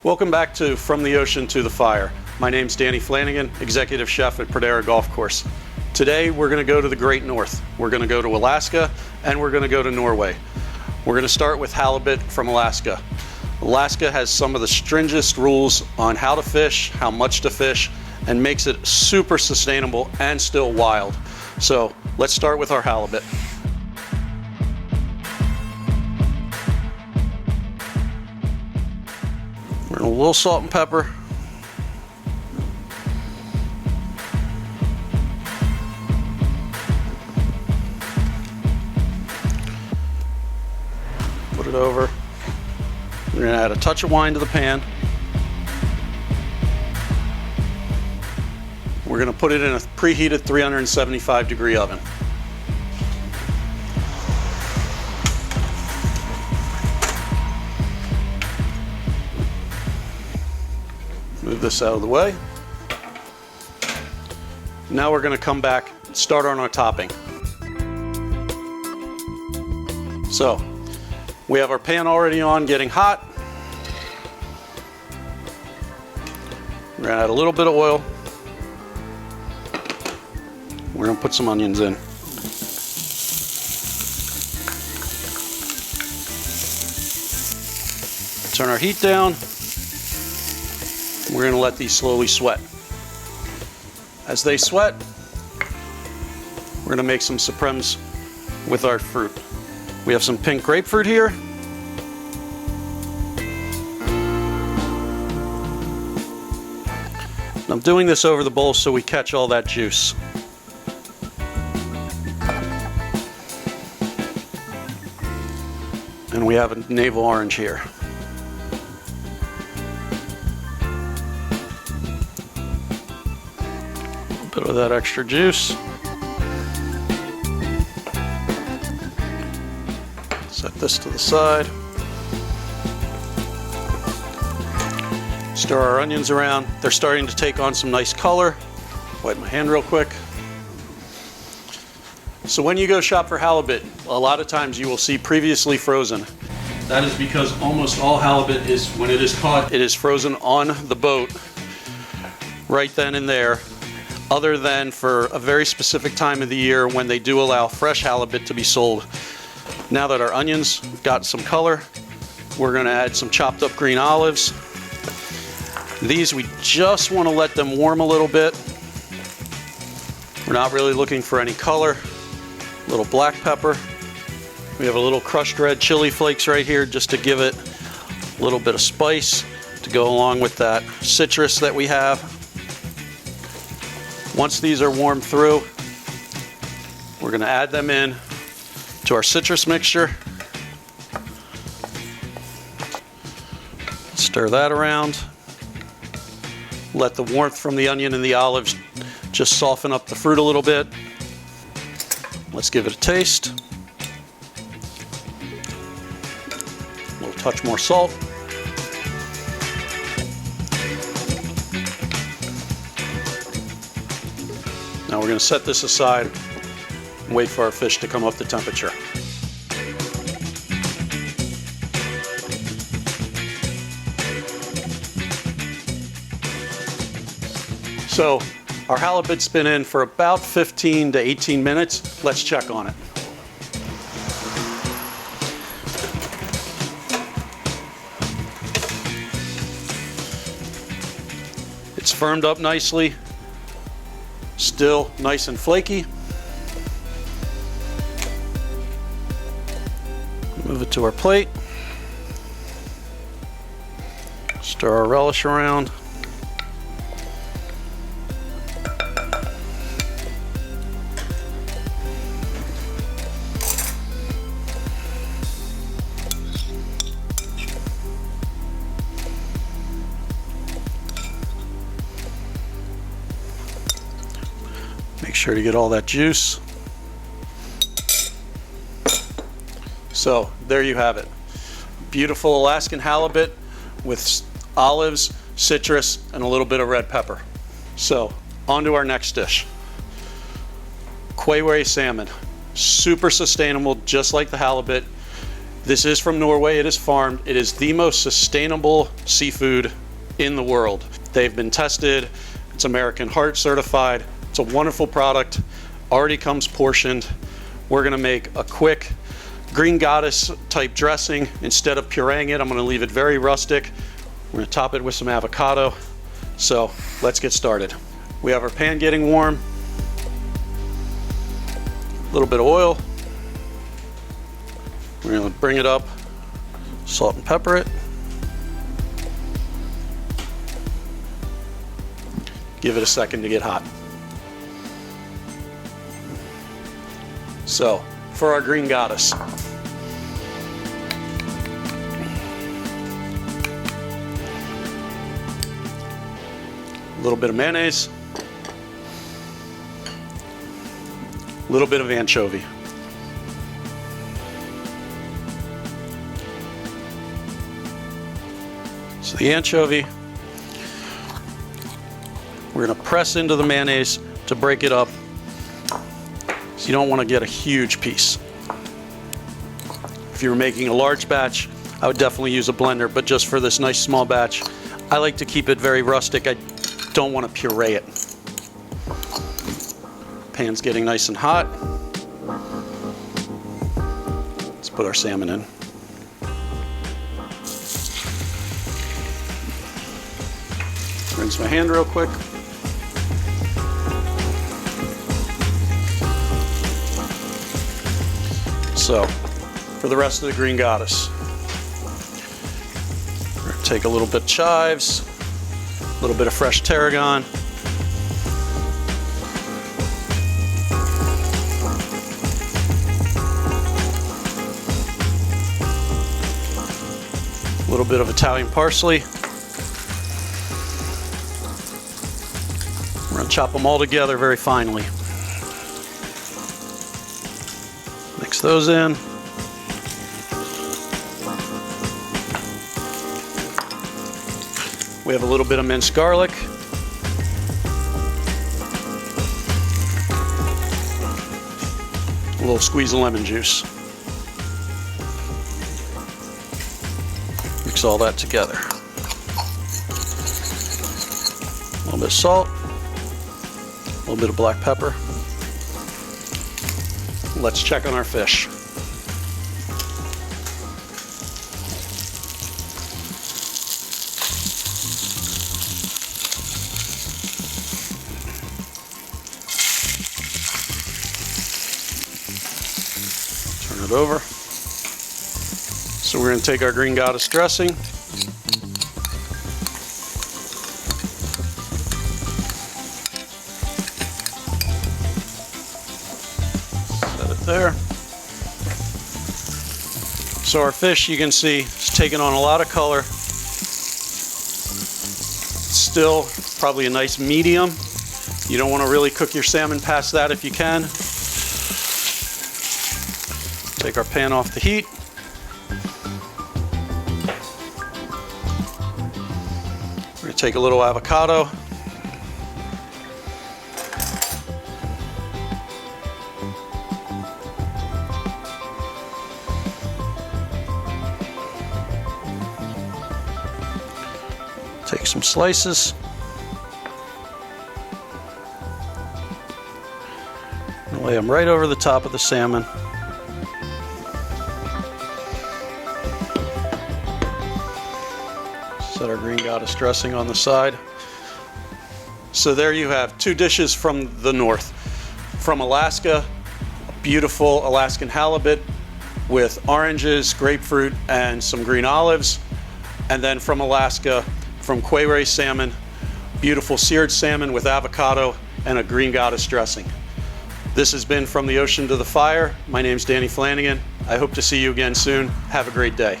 Welcome back to From the Ocean to the Fire. My name's Danny Flanagan, Executive Chef at Pradera Golf Course. Today we're going to go to the Great North. We're going to go to Alaska and we're going to go to Norway. We're going to start with halibut from Alaska. Alaska has some of the stringent rules on how to fish, how much to fish, and makes it super sustainable and still wild. So let's start with our halibut. We're going to a little salt and pepper. Put it over. We're going to add a touch of wine to the pan. We're going to put it in a preheated 375-degree oven. Move this out of the way. Now we're going to come back and start on our topping. So we have our pan already on, getting hot. We're going to add a little bit of oil. We're going to put some onions in. Turn our heat down. We're going to let these slowly sweat. As they sweat, we're going to make some supremes with our fruit. We have some pink grapefruit here. I'm doing this over the bowl so we catch all that juice. And we have a navel orange here. A bit of that extra juice. Set this to the side. Stir our onions around. They're starting to take on some nice color. Wipe my hand real quick. So when you go shop for halibut, a lot of times you will see previously frozen. That is because almost all halibut is, when it is caught, it is frozen on the boat right then and there, other than for a very specific time of the year when they do allow fresh halibut to be sold. Now that our onions have got some color, we're going to add some chopped up green olives. These, we just want to let them warm a little bit. We're not really looking for any color. A little black pepper. We have a little crushed red chili flakes right here just to give it a little bit of spice to go along with that citrus that we have. Once these are warmed through, we're going to add them in to our citrus mixture. Stir that around. Let the warmth from the onion and the olives just soften up the fruit a little bit. Let's give it a taste. A little touch more salt. Now we're going to set this aside and wait for our fish to come up to temperature. So our halibut's been in for about 15 to 18 minutes. Let's check on it. It's firmed up nicely. Still nice and flaky. Move it to our plate. Stir our relish around. Make sure to get all that juice. So there you have it. Beautiful Alaskan halibut with olives, citrus, and a little bit of red pepper. So on to our next dish. Quayway salmon. Super sustainable, just like the halibut. This is from Norway, it is farmed. It is the most sustainable seafood in the world. They've been tested, it's American Heart certified. It's a wonderful product, already comes portioned. We're gonna make a quick green goddess type dressing. Instead of pureeing it, I'm gonna leave it very rustic. We're gonna top it with some avocado. So let's get started. We have our pan getting warm. A little bit of oil. We're gonna bring it up, salt and pepper it. Give it a second to get hot. So, for our green goddess. A little bit of mayonnaise. A little bit of anchovy. So the anchovy, we're going to press into the mayonnaise to break it up. So you don't want to get a huge piece. If you were making a large batch, I would definitely use a blender, but just for this nice small batch, I like to keep it very rustic. I don't want to puree it. Pan's getting nice and hot. Let's put our salmon in. Rinse my hand real quick. So, for the rest of the green goddess, we're going to take a little bit of chives, a little bit of fresh tarragon, a little bit of Italian parsley. We're going to chop them all together very finely. Mix those in. We have a little bit of minced garlic. A little squeeze of lemon juice. Mix all that together. A little bit of salt. A little bit of black pepper. Let's check on our fish. Turn it over. So we're going to take our green goddess dressing. There. So our fish, you can see, is taking on a lot of color. Still probably a nice medium. You don't want to really cook your salmon past that if you can. Take our pan off the heat. We're going to take a little avocado. Take some slices. And lay them right over the top of the salmon. Set our green goddess dressing on the side. So there you have two dishes from the north. From Alaska, a beautiful Alaskan halibut with oranges, grapefruit, and some green olives. And then from Alaska, from Quay salmon, beautiful seared salmon with avocado and a green goddess dressing. This has been From the Ocean to the Fire. My name's Danny Flanagan. I hope to see you again soon. Have a great day.